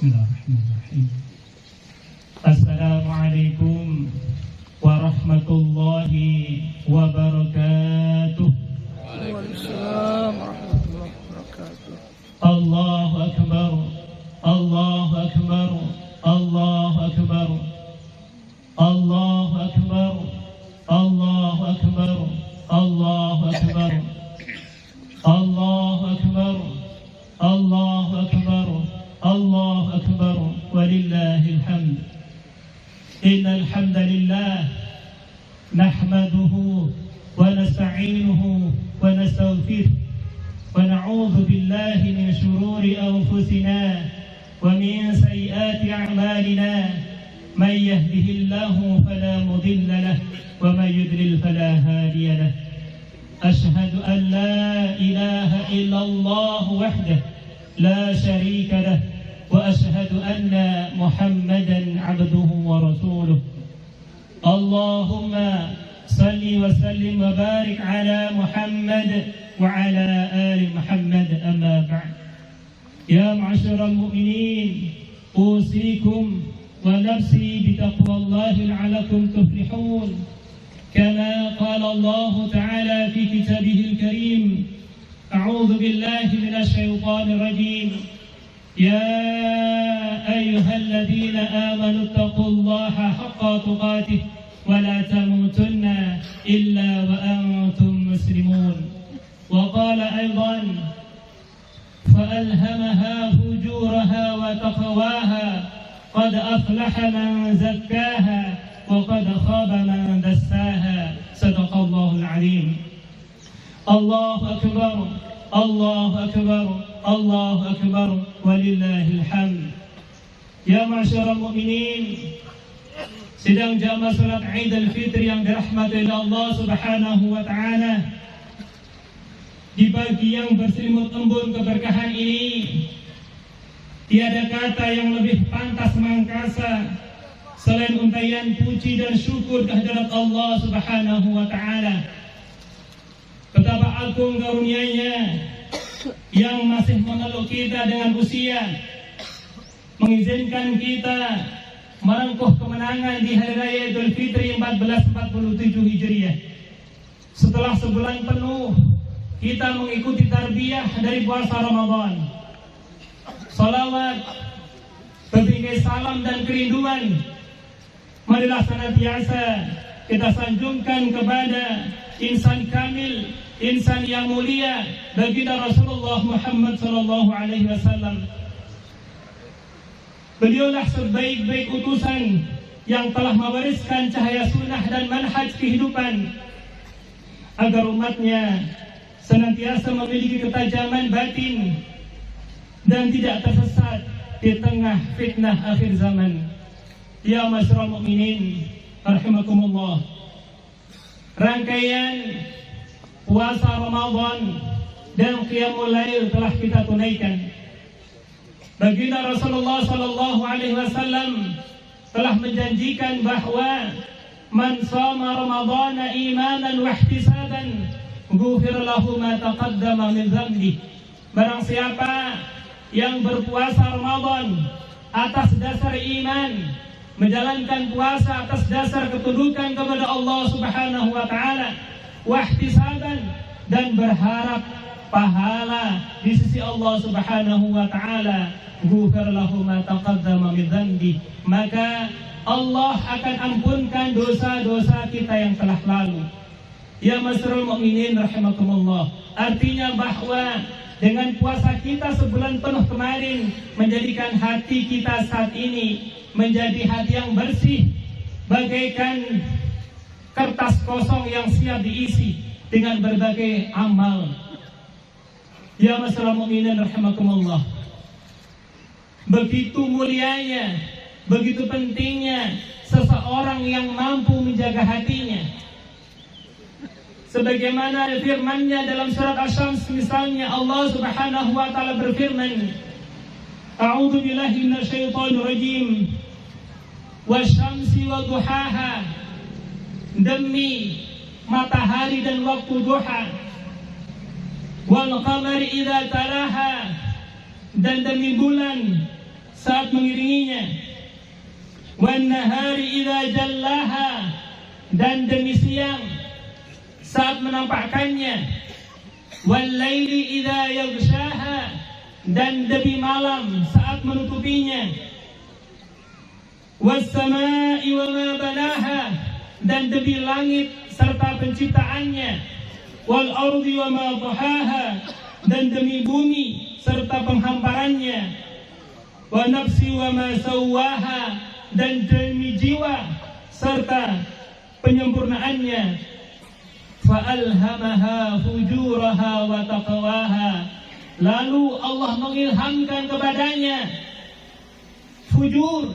Bismillahirrahmanirrahim. Assalamualaikum warahmatullahi wabarakatuh. Waalaikumsalam warahmatullahi wabarakatuh. Allahu akbar, Allahu akbar, Allahu akbar, Allahu akbar, Allahu akbar, Allahu akbar, Allahu akbar, Allahu akbar, Allahu akbar, walillahil hamd. Innal hamdalillah nahmaduhu wa nasta'inuhu wa nastaghfiruh wa na'udzu billahi min shururi anfusina wa min sayyiati a'malina. Man yahdihillahu fala mudilla lahu wa man yudlil fala hadiya lahu. Ashhadu an la ilaha illallah wahdahu la syarika lahu wa ashhadu anna Muhammadan 'abduhu wa rasuluh. Allahumma salli wa sallim wa barik ala Muhammad wa ala ali Muhammad, amma ba'd. Ya ma'asyiral mu'minin, usikum wa nafsi bitaqwallahi la'allakum tuflihun. Kama qala Allah ta'ala fi kitabihil karim. A'udzu billahi minasy syaithanir rajim. Ya ayyuhalladzina amanu taqullaha haqqa tuqatih wa la tamutunna illa wa antum muslimun. Wa qala aidan فألهمها فجورها وتقواها قد أفلح من زكاها وقد خاب من دساها. صدق الله العظيم. الله أكبر، الله أكبر، الله أكبر، ولله الحمد. Ya ma'asyiral mu'minin, sidang jamaah salat Id al-Fitri yang dirahmati oleh Allah Subhanahu wa taala. Di pagi yang berselimut embun keberkahan ini, tiada kata yang lebih pantas mengkasa selain untayan puji dan syukur kehadirat Allah Subhanahu wa taala. Betapa agung karunia-Nya yang masih memeluk kita dengan usia, mengizinkan kita merengkuh kemenangan di hari raya Idul Fitri 1447 Hijriah. Setelah sebulan penuh kita mengikuti tarbiyah dari puasa Ramadan. Salawat, berbagai salam dan kerinduan marilah senantiasa kita sanjungkan kepada insan kamil, insan yang mulia, baginda Rasulullah Muhammad sallallahu alaihi wasallam. Beliaulah sebaik-baik utusan yang telah mewariskan cahaya sunnah dan manhaj kehidupan agar umatnya senantiasa memiliki ketajaman batin dan tidak tersesat di tengah fitnah akhir zaman. Ya ma'asyiral mu'minin rahimakumullah, rangkaian puasa Ramadan dan qiyamul lail telah kita tunaikan. Baginda Rasulullah sallallahu alaihi wasallam telah menjanjikan bahwa man shama Ramadhana imanan wa ihtisaban ghufir lahu ma taqaddama min dzambi. Barang siapa yang berpuasa Ramadan atas dasar iman, menjalankan puasa atas dasar ketundukan kepada Allah Subhanahu wa taala, wa ihtisaban, dan berharap pahala di sisi Allah Subhanahu wa taala, ghufir lahu ma taqaddama min dzambi, maka Allah akan ampunkan dosa-dosa kita yang telah lalu. Ya ma'asyiral mu'minin rahimakumullah, artinya bahwa dengan puasa kita sebulan penuh kemarin menjadikan hati kita saat ini menjadi hati yang bersih, bagaikan kertas kosong yang siap diisi dengan berbagai amal. Ya ma'asyiral mu'minin rahimakumullah, begitu mulianya, begitu pentingnya seseorang yang mampu menjaga hatinya. Sebagaimana firman-Nya dalam surat Asy-Syams, misalnya Allah Subhanahu wa taala berfirman, A'udzu billahi minasyaitonir rajim. Wasyamsi wa duhaha, demi matahari dan waktu duha. Wal qamari idza talaha, dan demi bulan saat mengiringinya, wan nahari idza jallaha, dan demi siang saat menampakkannya, wal laili idza yaghshaha, dan demi malam saat menutupinya, was samai wa ma banaha, dan demi langit serta penciptaannya, wal ardi wa ma dhahaha, dan demi bumi serta penghamparannya, wa nafsi wa ma sawwaha, dan demi jiwa serta penyempurnaannya, fa alhamaha fujuraha wa taqwaha, lalu Allah mengilhamkan kepadanya fujur,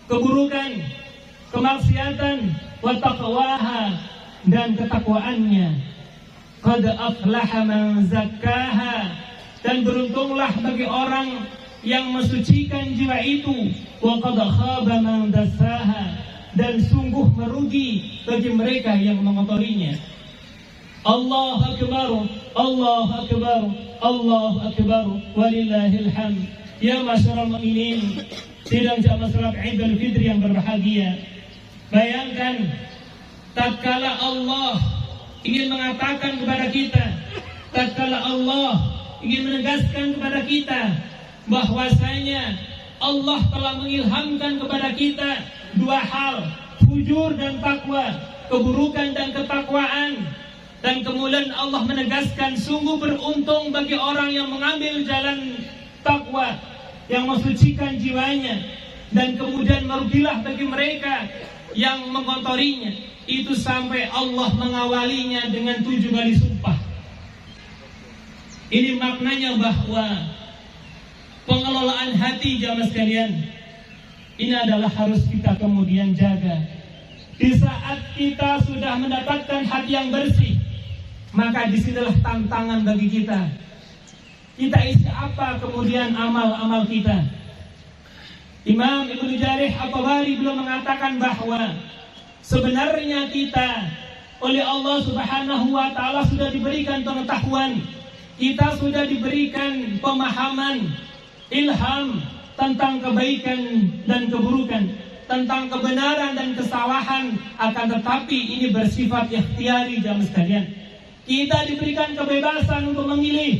keburukan, kemaksiatan, wa taqwaha, dan ketakwaannya. Qad aflaha man zakkaha, dan beruntunglah bagi orang yang mensucikan jiwa itu. Wa qad khaba man dassaha, dan sungguh merugi bagi mereka yang mengotorinya. Allahu akbar, Allahu akbar, Allahu akbar, walillahil hamd. Ya masyarul mu'minin, sidang jamaah salat Idul Fitri yang berbahagia, bayangkan tatkala Allah ingin mengatakan kepada kita, tatkala Allah ingin menegaskan kepada kita bahwasanya Allah telah mengilhamkan kepada kita dua hal, fujur dan takwa, keburukan dan ketakwaan. Dan kemudian Allah menegaskan sungguh beruntung bagi orang yang mengambil jalan takwa, yang mensucikan jiwanya, dan kemudian merugilah bagi mereka yang mengotorinya. Itu sampai Allah mengawalinya dengan 7 kali sumpah. Ini maknanya bahwa pengelolaan hati jamaah sekalian ini adalah harus kita kemudian jaga. Di saat kita sudah mendapatkan hati yang bersih, maka disinilah tantangan bagi kita. Kita isi apa kemudian amal-amal kita? Imam Ibnu Jarih At-Tabari beliau mengatakan bahwa sebenarnya kita oleh Allah Subhanahu wa taala sudah diberikan pengetahuan, kita sudah diberikan pemahaman, ilham tentang kebaikan dan keburukan, tentang kebenaran dan kesalahan, akan tetapi ini bersifat ikhtiari jamaah sekalian. Kita diberikan kebebasan untuk memilih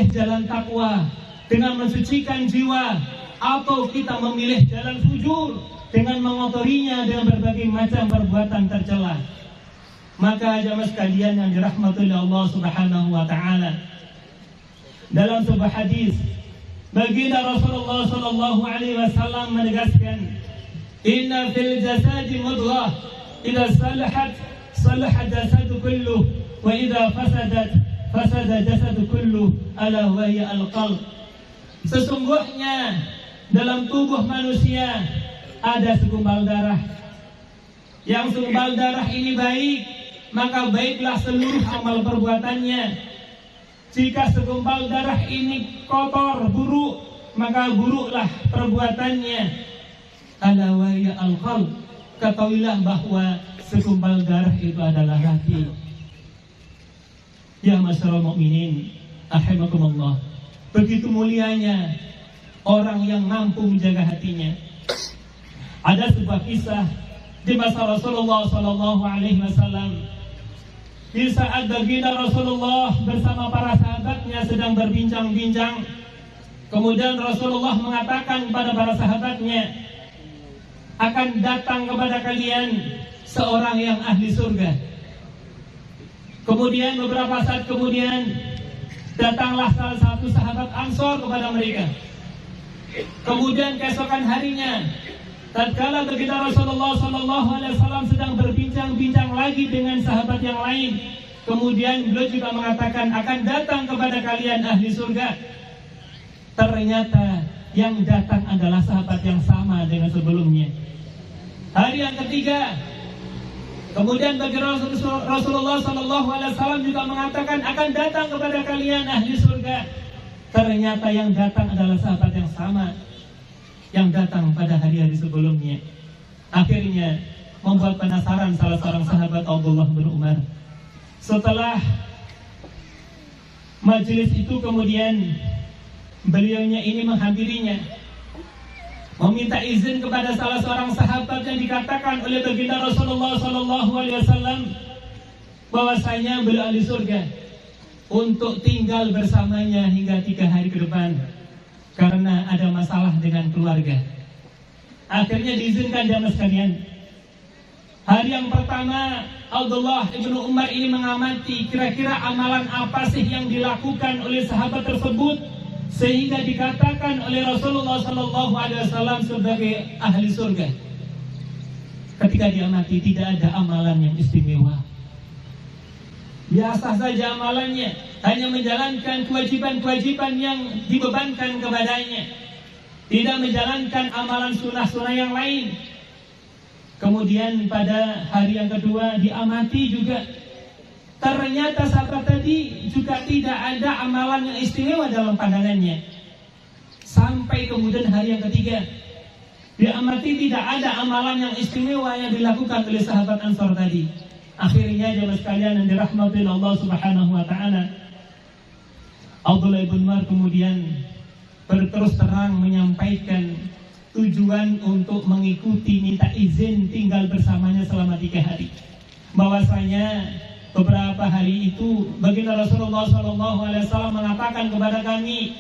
jalan takwa dengan mensucikan jiwa, atau kita memilih jalan fujur dengan mengotorinya dengan berbagai macam perbuatan tercela. Maka jamaah sekalian yang dirahmati oleh Allah Subhanahu wa taala, dalam sebuah hadis baginda Rasulullah sallallahu alaihi wasallam menegaskan, inna fil jasadi mudghah idza salahat salaha jasadu kulluh wa idza fasadat fasada jasadu kulluh, ala wa hiya al-qalb. Sesungguhnya dalam tubuh manusia ada segumpal darah. Yang segumpal darah ini baik, maka baiklah seluruh amal perbuatannya. Jika segumpal darah ini kotor, buruk, maka buruklah perbuatannya. Ala wa hiya al-qalb. Ketahuilah bahwa segumpal darah itu adalah hati. Ya masyarul mu'minin, rahimakumullah. Begitu mulianya orang yang mampu menjaga hatinya. Ada sebuah kisah di masa Rasulullah sallallahu alaihi wasallam. Di saat baginda Rasulullah bersama para sahabatnya sedang berbincang-bincang, kemudian Rasulullah mengatakan kepada para sahabatnya, akan datang kepada kalian seorang yang ahli surga. Kemudian beberapa saat kemudian datanglah salah satu sahabat Ansor kepada mereka. Kemudian keesokan harinya, tatkala baginda Rasulullah sallallahu alaihi wasallam sedang berbincang-bincang lagi dengan sahabat yang lain, kemudian beliau juga mengatakan, akan datang kepada kalian ahli surga. Ternyata yang datang adalah sahabat yang sama dengan sebelumnya. Hari yang ketiga, kemudian bagi Rasulullah sallallahu alaihi wasallam juga mengatakan, akan datang kepada kalian ahli surga. Ternyata yang datang adalah sahabat yang sama yang datang pada hari-hari sebelumnya. Akhirnya membuat penasaran salah seorang sahabat, Abdullah bin Umar. Setelah majelis itu kemudian beliaunya ini menghampirinya, meminta izin kepada salah seorang sahabat yang dikatakan oleh baginda Rasulullah SAW bahwasanya beliau ahli surga, untuk tinggal bersamanya hingga 3 hari ke depan karena ada masalah dengan keluarga. Akhirnya diizinkan jamaah sekalian. Hari yang pertama Abdullah ibnu Umar ini mengamati kira-kira amalan apa sih yang dilakukan oleh sahabat tersebut sehingga dikatakan oleh Rasulullah SAW sebagai ahli surga. Ketika diamati tidak ada amalan yang istimewa, biasa saja amalannya, hanya menjalankan kewajiban-kewajiban yang dibebankan kepadanya, tidak menjalankan amalan sunnah-sunnah yang lain. Kemudian pada hari yang kedua diamati juga, ternyata sahabat tadi juga tidak ada amalan yang istimewa dalam pandangannya. Sampai kemudian hari yang ketiga diamati tidak ada amalan yang istimewa yang dilakukan oleh sahabat Ansor tadi. Akhirnya jemaah sekalian yang dirahmati Allah Subhanahu wa taala, Abdullah bin Umar kemudian berterus terang menyampaikan tujuan untuk mengikuti minta izin tinggal bersamanya selama 3 hari. Bahwasanya beberapa hari itu baginda Rasulullah SAW mengatakan kepada kami,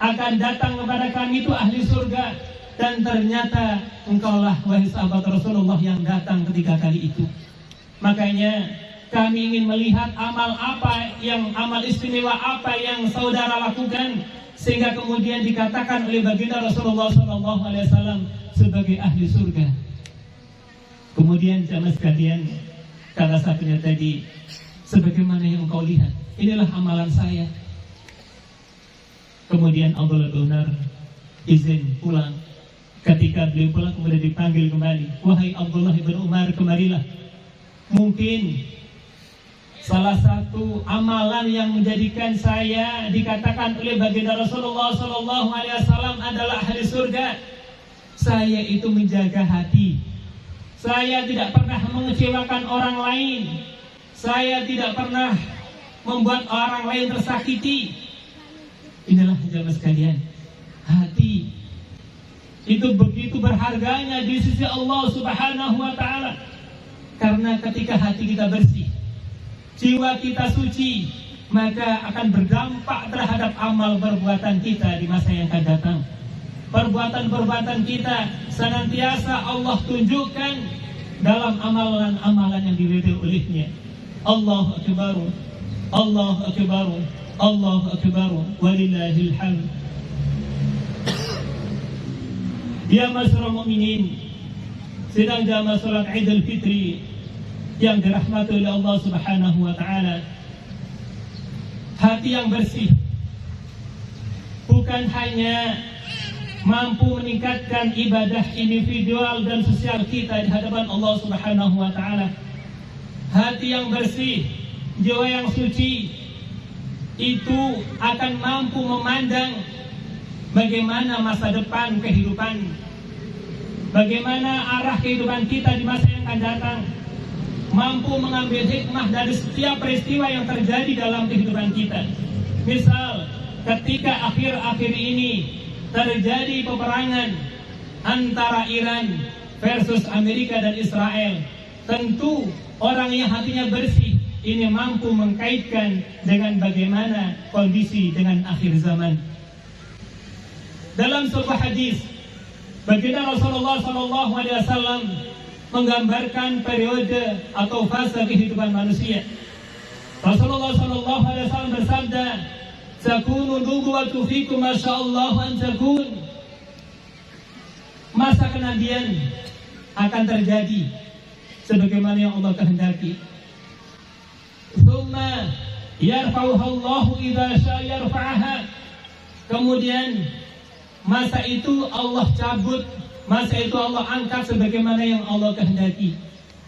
akan datang kepada kami itu ahli surga, dan ternyata engkaulah wahai sahabat Rasulullah yang datang ketika kali itu. Makanya kami ingin melihat amal istimewa apa yang saudara lakukan sehingga kemudian dikatakan oleh baginda Rasulullah SAW sebagai ahli surga. Kemudian jamaah sekalian, kata satunya tadi, sebagaimana yang engkau lihat, inilah amalan saya. Kemudian Abdullah bin Umar izin pulang. Ketika beliau pulang kemudian dipanggil kembali, wahai Abdullah bin Umar, kemarilah. Mungkin salah satu amalan yang menjadikan saya dikatakan oleh baginda Rasulullah SAW adalah ahli surga. Saya itu menjaga hati. Saya tidak pernah mengecewakan orang lain. Saya tidak pernah membuat orang lain tersakiti. Inilah jamaah sekalian, hati itu begitu berharganya di sisi Allah Subhanahu wa taala. Karena ketika hati kita bersih, jiwa kita suci, maka akan berdampak terhadap amal perbuatan kita di masa yang akan datang. Perbuatan-perbuatan kita senantiasa Allah tunjukkan dalam amalan-amalan yang diridhoi olehnya. Allahu Akbar, Allahu Akbar, Allahu Akbar, walillahil hamd. Ya masyarul mu'minin, sedang jamaah salat Idul Fitri yang dirahmati oleh Allah Subhanahu wa taala. Hati yang bersih bukan hanya mampu meningkatkan ibadah individual dan sosial kita di hadapan Allah Subhanahu wa taala. Hati yang bersih, jiwa yang suci itu akan mampu memandang bagaimana masa depan kehidupan, bagaimana arah kehidupan kita di masa yang akan datang, mampu mengambil hikmah dari setiap peristiwa yang terjadi dalam kehidupan kita. Misal, ketika akhir-akhir ini terjadi peperangan antara Iran versus Amerika dan Israel, tentu orang yang hatinya bersih ini mampu mengkaitkan dengan bagaimana kondisi dengan akhir zaman. Dalam sebuah hadis, baginda Rasulullah SAW menggambarkan periode atau fase kehidupan manusia. Rasulullah SAW bersabda, "Takunu nubuwatu fikum masyaallah an takun." Masa kenabian akan terjadi sebagaimana yang Allah kehendaki. Tsumma yarfa'uha Allah idza syaa yarfa'aha. Kemudian masa itu Allah cabut, masa itu Allah angkat sebagaimana yang Allah kehendaki.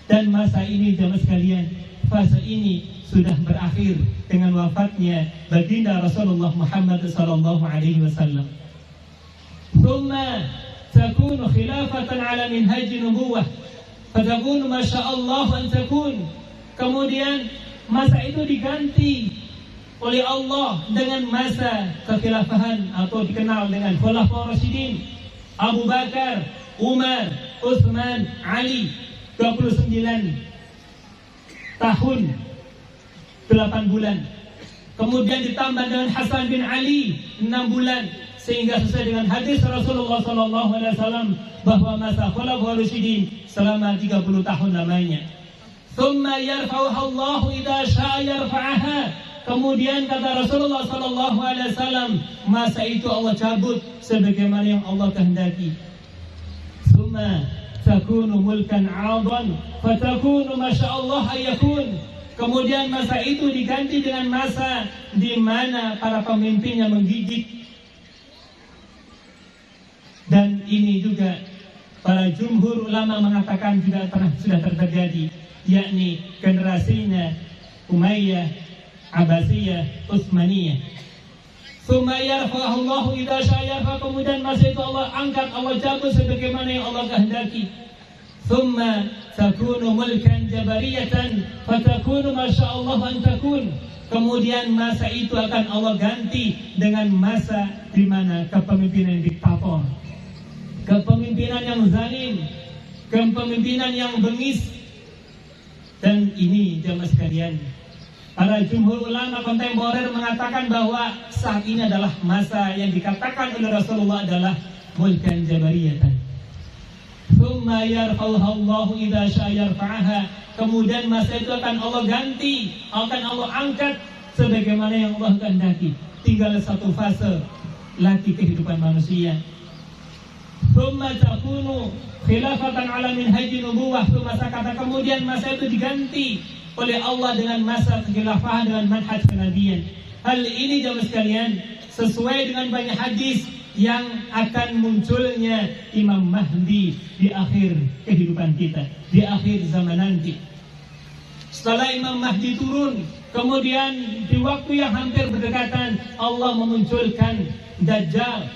Dan masa ini jamaah sekalian, fase ini sudah berakhir dengan wafatnya baginda Rasulullah Muhammad sallallahu alaihi wasallam. Tsumma takunu khilafatan ala minhaj nubuwah, fatakunu masyaallah an takun. Kemudian masa itu diganti oleh Allah dengan masa kekhilafahan atau dikenal dengan Khulafaur Rasyidin, Abu Bakar, Umar, Utsman, Ali, 29 tahun 8 bulan. Kemudian ditambah dengan Hasan bin Ali 6 bulan, sehingga sesuai dengan hadis Rasulullah SAW bahwa masa Khulafaur Rasyidin selama 30 tahun lamanya. Thumma yarfa'uha Allah idza syaa yarfa'aha. Kemudian kata Rasulullah SAW, masa itu Allah cabut sebagaimana yang Allah kehendaki. Thumma takunu mulkan 'adan fatakunu masyaallah ayakun. Kemudian masa itu diganti dengan masa di mana para pemimpinnya menggigit. Dan ini juga para jumhur ulama mengatakan juga sudah terjadi, yakni generasinya Umayyah, Abbasiyah, Utsmaniyah. Tsumma yarfa'uhu Allah idza syaa, kemudian masa itu Allah angkat, Allah cabut sebagaimana yang Allah kehendaki. Tsumma takunu mulkan jabariyatan fatakunu masyaallah an takun. Kemudian masa itu akan Allah ganti dengan masa di mana kepemimpinan diktator, kepemimpinan yang zalim, kepemimpinan yang bengis. Dan ini jamaah sekalian, para jumhur ulama kontemporer mengatakan bahwa saat ini adalah masa yang dikatakan oleh Rasulullah adalah mulkan jabariyatan. Tsumma yarfa'uha Allah idza syaa yarfa'aha. Kemudian masa itu akan Allah ganti, akan Allah angkat sebagaimana yang Allah kehendaki. Tinggal satu fase lagi kehidupan manusia. Tsumma takunu khilafatan ala minhaji nubuwah. Kemudian masa itu diganti oleh Allah dengan masa kekhilafahan dengan manhaj kenabian. Hal ini jamaah sekalian sesuai dengan banyak hadis yang akan munculnya Imam Mahdi di akhir kehidupan kita, di akhir zaman nanti. Setelah Imam Mahdi turun, kemudian di waktu yang hampir berdekatan Allah memunculkan Dajjal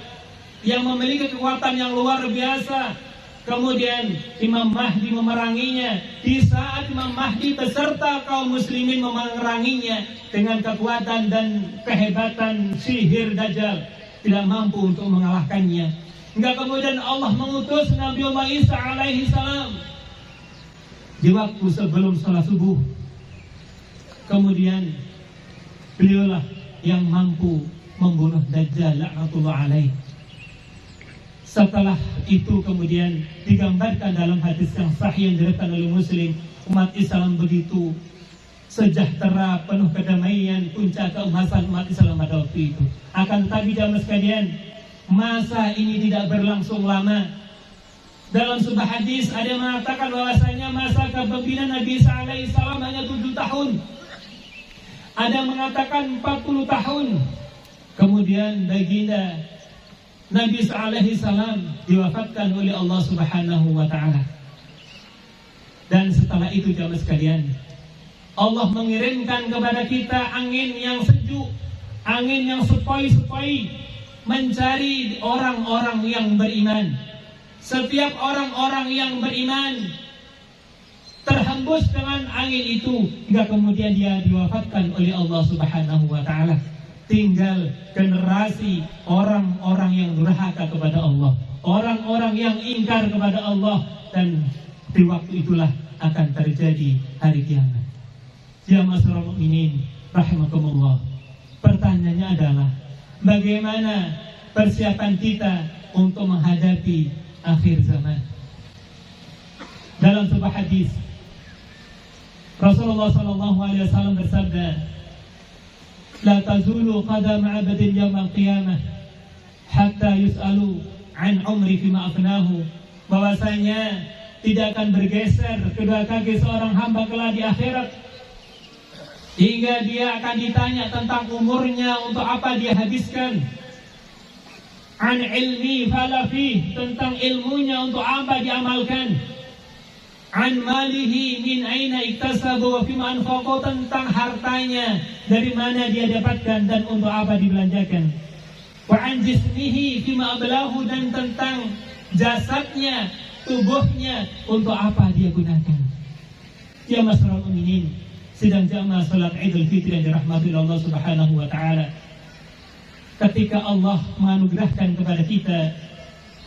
yang memiliki kekuatan yang luar biasa. Kemudian Imam Mahdi memeranginya. Di saat Imam Mahdi beserta kaum muslimin memeranginya dengan kekuatan dan kehebatan sihir Dajjal, tidak mampu untuk mengalahkannya. Hingga kemudian Allah mengutus Nabiullah Isa alaihi salam di waktu sebelum salat subuh. Kemudian beliaulah yang mampu membunuh Dajjal la'natullah alaihi. Setelah itu kemudian digambarkan dalam hadis yang sahih yang diriwayatkan oleh Muslim, umat Islam begitu sejahtera, penuh kedamaian, puncak keemasan umat Islam pada waktu itu. Akan tetapi jamaah sekalian, masa ini tidak berlangsung lama. Dalam sebuah hadis ada yang mengatakan bahwasanya masa kepemimpinan Nabi Isa alaihi salam hanya 7 tahun. Ada yang mengatakan 40 tahun. Kemudian baginda Nabi Isa alaihi salam diwafatkan oleh Allah Subhanahu wa taala. Dan setelah itu jamaah sekalian, Allah mengirimkan kepada kita angin yang sejuk, angin yang sepoi-sepoi, mencari orang-orang yang beriman. Setiap orang-orang yang beriman terhembus dengan angin itu hingga kemudian dia diwafatkan oleh Allah Subhanahu wa taala. Tinggal generasi orang-orang yang durhaka kepada Allah, orang-orang yang ingkar kepada Allah, dan di waktu itulah akan terjadi hari kiamat. Ya ma'asyiral mukminin rahimakumullah. Pertanyaannya adalah bagaimana persiapan kita untuk menghadapi akhir zaman? Dalam sebuah hadis Rasulullah SAW bersabda, la tazulu qadam 'abdin yaumil qiyamah hatta yus'alu an umri fima afnahu. Bahwasanya tidak akan bergeser kedua kaki seorang hamba kelak di akhirat hingga dia akan ditanya tentang umurnya, untuk apa dia habiskan. An ilmi falafi, tentang ilmunya untuk apa diamalkan. An malihi min aina iktasabu wa fima anfaqo, tentang hartanya dari mana dia dapatkan dan untuk apa dibelanjakan. Wa an jismihi fima ablahu, dan tentang jasadnya, tubuhnya, untuk apa dia gunakan. Ya ma'asyiral mukminin, sedang jamaah salat Idul Fitri yang dirahmati Allah Subhanahu wa taala. Ketika Allah menganugerahkan kepada kita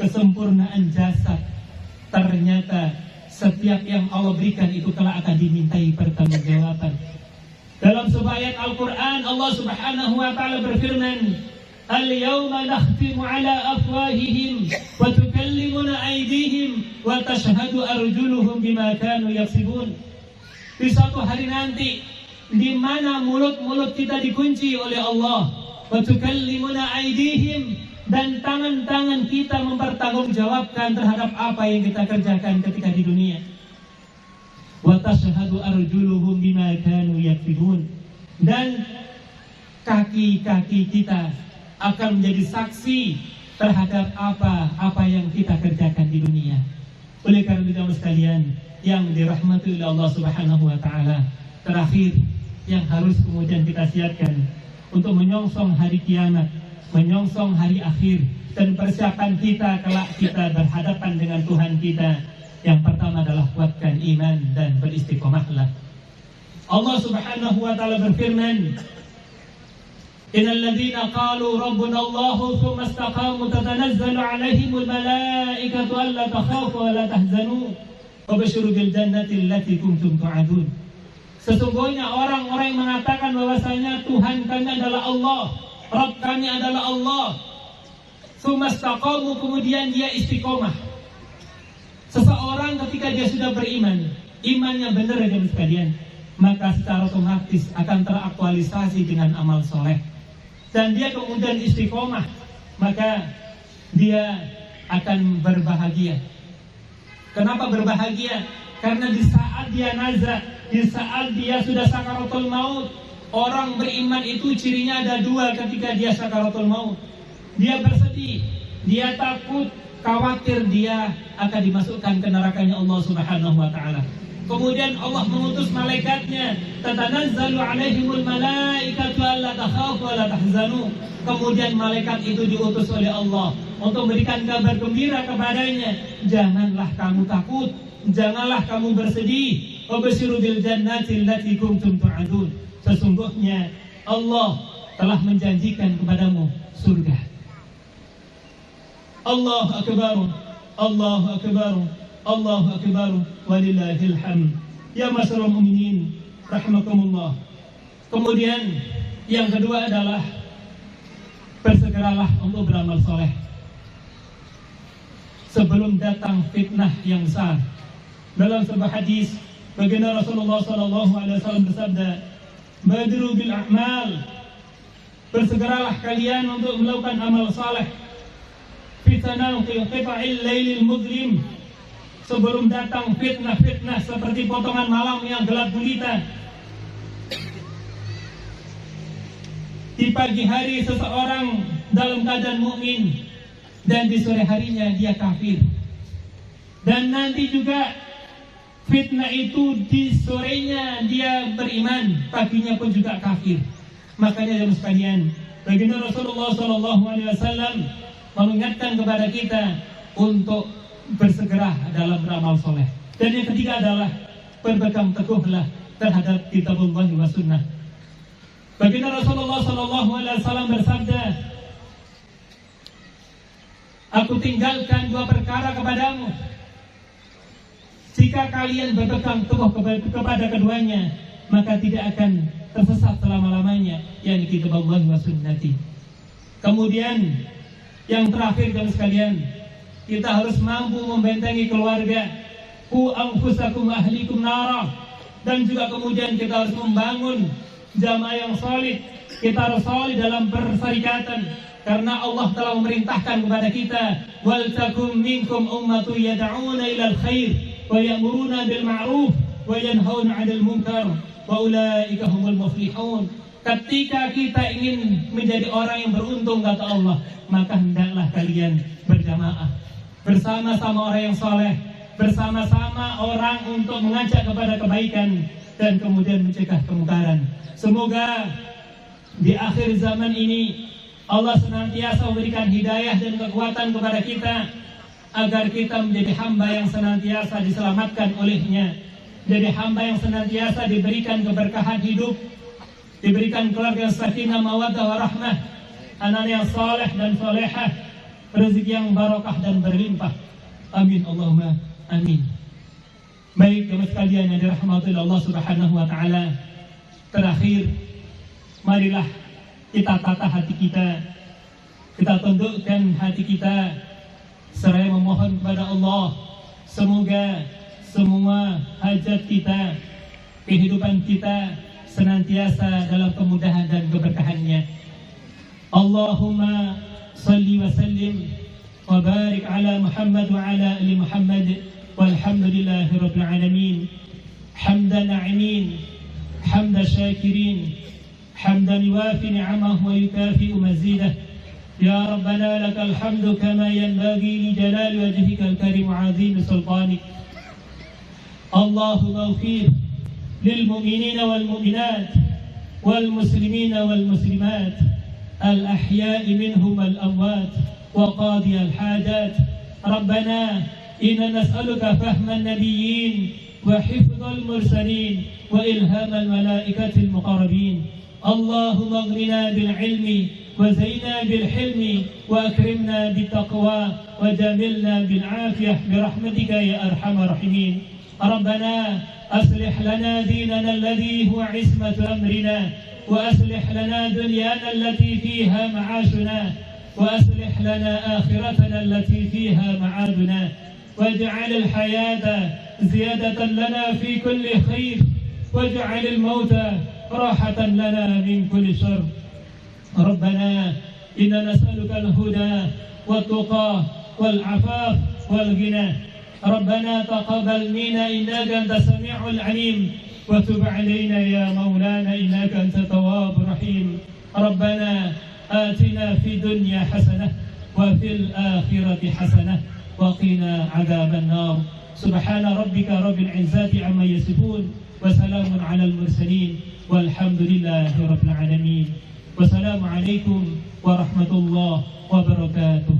kesempurnaan jasad, ternyata setiap yang Allah berikan itu kelak akan dimintai pertanggungjawaban. Dalam sebuah ayat Al-Quran, Allah Subhanahu wa taala berfirman, "Al-yawma nakhtimu ala afwahihim wa tukallimuna aydihim wa tashhadu arjuluhum bima kanu yaksibun." Di suatu hari nanti di mana mulut-mulut kita dikunci oleh Allah, wa tukallimuna aydihim, dan tangan-tangan kita mempertanggungjawabkan terhadap apa yang kita kerjakan ketika di dunia. Wa tashhadu arjuluhum bima kanu yaksibun, dan kaki-kaki kita akan menjadi saksi terhadap apa yang kita kerjakan di dunia. Oleh karena itu sekalian yang dirahmati oleh Allah Subhanahu wa taala, terakhir yang harus kemudian kita siapkan untuk menyongsong hari kiamat, menyongsong hari akhir, dan persiapan kita kelak kita berhadapan dengan Tuhan kita, yang pertama adalah kuatkan iman dan beristiqomahlah. Allah Subhanahu wa taala berfirman, "Innal ladzina qalu rabbuna Allahu tsumma istaqamu tatanazzalu 'alaihimul malaikatu alla takhafu wa la tahzanu wa basyiru bil jannati allati kuntum tu'adun." Sesungguhnya orang-orang yang mengatakan bahwasanya Tuhan kami adalah Allah, Rabb kami adalah Allah, tsumma istaqamu, kemudian dia istiqomah. Seseorang ketika dia sudah beriman, imannya benar ya jemaah sekalian, maka secara otomatis akan teraktualisasi dengan amal soleh. Dan dia kemudian istiqomah, maka dia akan berbahagia. Kenapa berbahagia? Karena di saat dia nazar, di saat dia sudah sakaratul maut, orang beriman itu cirinya ada dua ketika dia sakaratul maut. Dia bersedih, dia takut, khawatir dia akan dimasukkan ke nerakanya Allah Subhanahu wa taala. Kemudian Allah mengutus malaikatnya, tatanazzalu 'alaihimul malaikatu alla takhafu wa la tahzanu. Kemudian malaikat itu diutus oleh Allah untuk memberikan kabar gembira kepadanya, janganlah kamu takut, janganlah kamu bersedih. Wa basyiru bil jannati allati kuntum tu'adun. Sesungguhnya Allah telah menjanjikan kepadamu surga. Allahu akbar, Allahu akbar, Allahu akbar, walillahil hamd. Ya masyarul mu'minin rahimakumullah. Kemudian yang kedua adalah bersegeralah untuk beramal soleh sebelum datang fitnah yang besar. Dalam sebuah hadis, baginda Rasulullah SAW bersabda, "Badru bil a'mal." Bersegeralah kalian untuk melakukan amal saleh. Fitnah fi qita'il lailil mudlim, sebelum datang fitnah-fitnah seperti potongan malam yang gelap gulita. Di pagi hari seseorang dalam keadaan mukmin dan di sore harinya dia kafir. Dan nanti juga fitnah itu di sorenya dia beriman, paginya pun juga kafir. Makanya jemaah sekalian, baginda Rasulullah SAW mengingatkan kepada kita untuk bersegera dalam beramal soleh. Dan yang ketiga adalah berpegang teguhlah terhadap kitabullah wa sunnah. Baginda Rasulullah SAW bersabda, "Aku tinggalkan dua perkara kepadamu. Jika kalian berpegang teguh kepada keduanya, maka tidak akan tersesat selama-lamanya, yakni kitabullah wa sunnati." Kemudian yang terakhir jemaah sekalian, kita harus mampu membentengi keluarga, ku anfusakum ahlikum nara, dan juga kemudian kita harus membangun jamaah yang solid. Kita harus solid dalam perserikatan, karena Allah telah memerintahkan kepada kita, wal takum minkum ummatun yad'una ilal khair wa ya'muruna bil ma'ruf wa yanhauna 'anil munkar wa ulaika humul muflihun. Ketika kita ingin menjadi orang yang beruntung kata Allah, maka hendaklah kalian berjamaah bersama-sama orang yang soleh, bersama-sama orang untuk mengajak kepada kebaikan dan kemudian mencegah kemungkaran. Semoga di akhir zaman ini Allah senantiasa memberikan hidayah dan kekuatan kepada kita agar kita menjadi hamba yang senantiasa diselamatkan olehnya jadi hamba yang senantiasa diberikan keberkahan hidup, diberikan keluarga sakinah mawaddah warahmah, anak yang saleh dan salehah, rezeki yang barokah dan berlimpah. Amin Allahumma amin. Baik jemaah sekalian yang dirahmati Allah Subhanahu wa taala, terakhir marilah kita tata hati kita tundukkan hati kita seraya memohon kepada Allah semoga semua hajat kita, kehidupan kita senantiasa dalam kemudahan dan keberkahannya. Allahumma salli wa sallim wa barik ala Muhammad wa ala ali Muhammad walhamdulillahi rabbil alamin. Hamdan na'imin, hamda syakirin, hamdan yuwafi ni'amahu wa yukafi'u mazidah. Ya Rabbana lakal hamdu kama yanbaghi li jalali wajhikal karim wa 'azimi sultanik. Allahumma ighfir lil mu'minina wal mu'minat wal muslimina wal muslimat al ahya'i minhum wal amwat wa qadi al hajat. Rabbana inna nas'aluka fahman nabiyyin wa hifdzal mursalin wa ilhamal malaikatil muqarrabin. Allahumma aghnina bil ilmi وزينا بالحلم وأكرمنا بالتقوى وجاملنا بالعافية برحمتك يا أرحم الراحمين. ربنا أصلح لنا ديننا الذي هو عصمة أمرنا وأصلح لنا دنيانا التي فيها معاشنا وأصلح لنا آخرتنا التي فيها معادنا واجعل الحياة زيادة لنا في كل خير واجعل الموت راحة لنا من كل شر. ربنا إنا نسألك الهدى والتقى والعفاف والغنى. ربنا تقبل منا إنك أنت السميع العليم وتب علينا يا مولانا إنك أنت التواب الرحيم. ربنا آتنا في الدنيا حسنة وفي الآخرة حسنة وقنا عذاب النار. سبحان ربك رب العزة عما يصفون وسلام على المرسلين والحمد لله رب العالمين. Wassalamualaikum warahmatullahi wabarakatuh.